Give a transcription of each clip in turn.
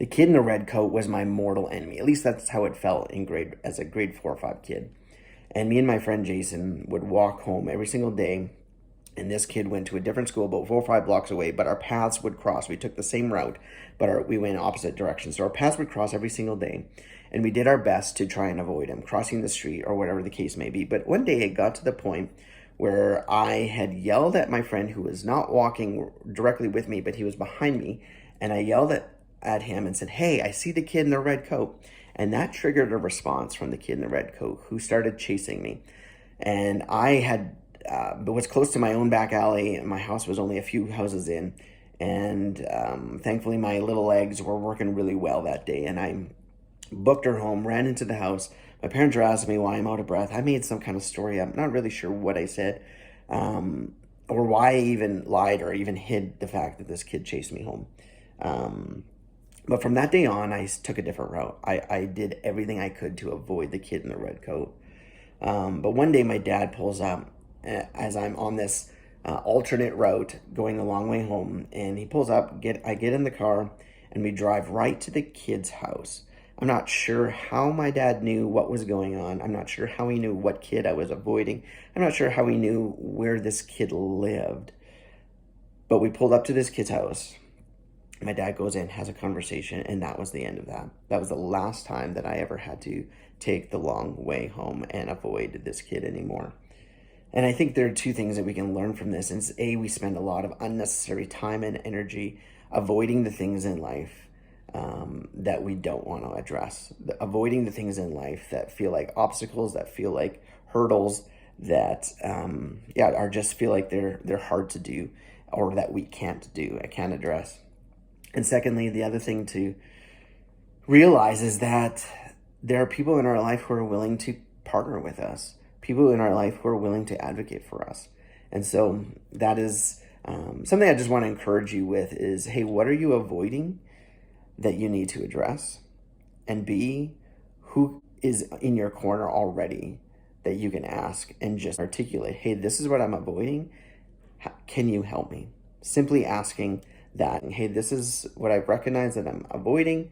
The kid in the red coat was my mortal enemy. At least that's how it felt as a grade 4 or 5 kid. And me and my friend Jason would walk home every single day. And this kid went to a different school about 4 or 5 blocks away, but our paths would cross. We took the same route, but we went in opposite directions. So our paths would cross every single day. And we did our best to try and avoid him crossing the street or whatever the case may be. But one day it got to the point where I had yelled at my friend who was not walking directly with me, but he was behind me. And I yelled at him and said, "Hey, I see the kid in the red coat." And that triggered a response from the kid in the red coat who started chasing me. And I had was close to my own back alley, and my house was only a few houses in. And thankfully, my little legs were working really well that day. And I booked her home, ran into the house. My parents were asking me why I'm out of breath. I made some kind of story. I'm not really sure what I said, or why I even lied or even hid the fact that this kid chased me home. But from that day on, I took a different route. I did everything I could to avoid the kid in the red coat. But one day my dad pulls up as I'm on this alternate route going a long way home. And he pulls up, I get in the car, and we drive right to the kid's house. I'm not sure how my dad knew what was going on. I'm not sure how he knew what kid I was avoiding. I'm not sure how he knew where this kid lived. But we pulled up to this kid's house. My dad goes in, has a conversation, and that was the end of that. That was the last time that I ever had to take the long way home and avoid this kid anymore. And I think there are two things that we can learn from this. And it's A, we spend a lot of unnecessary time and energy avoiding the things in life that we don't want to address. Avoiding the things in life that feel like obstacles, that feel like hurdles, that are just feel like they're hard to do, or that we can't do, I can't address. And secondly, the other thing to realize is that there are people in our life who are willing to partner with us, people in our life who are willing to advocate for us. And so that is something I just want to encourage you with is, hey, what are you avoiding that you need to address? And B, who is in your corner already that you can ask and just articulate, hey, this is what I'm avoiding. Can you help me? Simply asking that, hey, this is what I've recognized that I'm avoiding,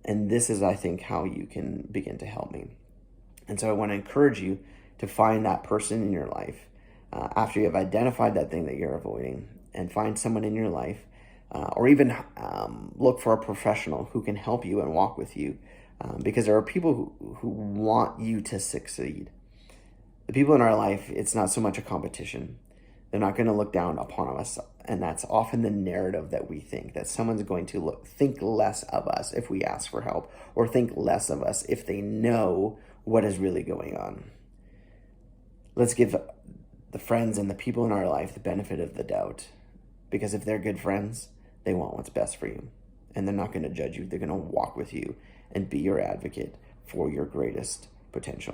and this is, I think, how you can begin to help me. And so I want to encourage you to find that person in your life after you have identified that thing that you're avoiding, and find someone in your life, or even look for a professional who can help you and walk with you, because there are people who want you to succeed. The people in our life, it's not so much a competition. They're not going to look down upon us. And that's often the narrative that we think, that someone's going to think less of us if we ask for help, or think less of us if they know what is really going on. Let's give the friends and the people in our life the benefit of the doubt. Because if they're good friends, they want what's best for you. And they're not going to judge you. They're going to walk with you and be your advocate for your greatest potential.